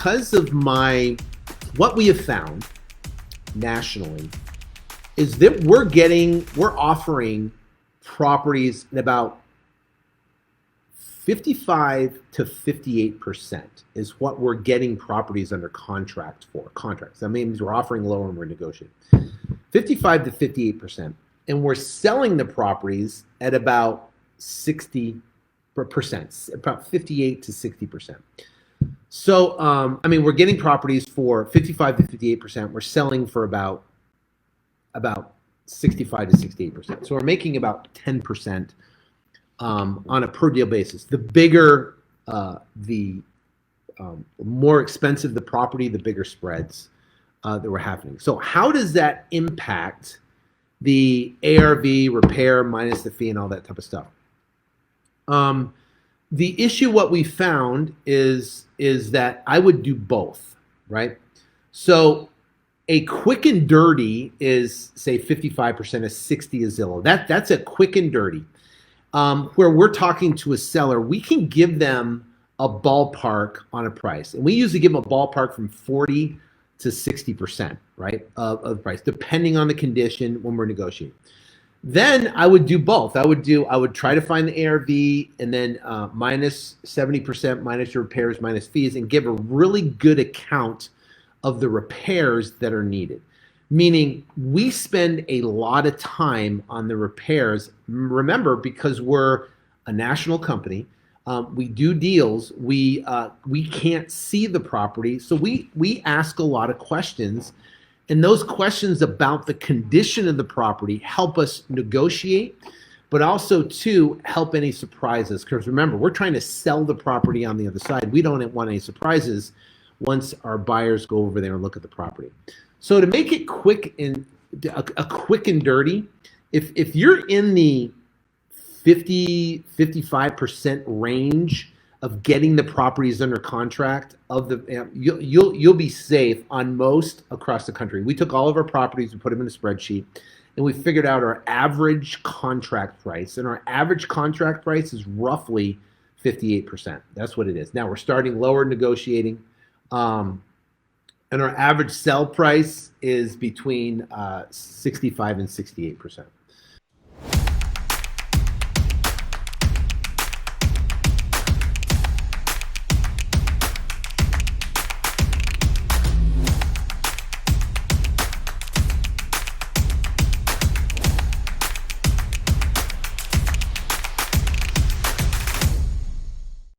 because of what we have found nationally is that we're offering properties at about 55 to 58% is what we're getting properties under contract for. Contracts. That means we're offering lower and we're negotiating. 55 to 58%. And we're selling the properties at about 60%, about 58 to 60%. So, we're getting properties for 55 to 58%. We're selling for about 65 to 68%. So we're making about 10% on a per deal basis. The bigger, the more expensive the property, the bigger spreads that were happening. So how does that impact the ARV repair minus the fee and all that type of stuff? The issue, what we found is that I would do both, right? So a quick and dirty is, say, 55%, a 60 is Zillow. That's a quick and dirty. Where we're talking to a seller, we can give them a ballpark on a price. And we usually give them a ballpark from 40 to 60%, right, of the price, depending on the condition when we're negotiating. Then I would do both. I would try to find the ARV and then minus 70%, minus your repairs, minus fees, and give a really good account of the repairs that are needed. Meaning we spend a lot of time on the repairs. Remember, because we're a national company, we do deals. We can't see the property, so we ask a lot of questions, and those questions about the condition of the property help us negotiate, but also to help any surprises. Because remember, we're trying to sell the property on the other side. We don't want any surprises once our buyers go over there and look at the property. So to make it quick and quick and dirty, if you're in the 55% range of getting the properties under contract, you'll be safe on most across the country. We took all of our properties and put them in a spreadsheet, and we figured out our average contract price, and our average contract price is roughly 58%. That's what it is. Now we're starting lower negotiating. And our average sell price is between 65 and 68%.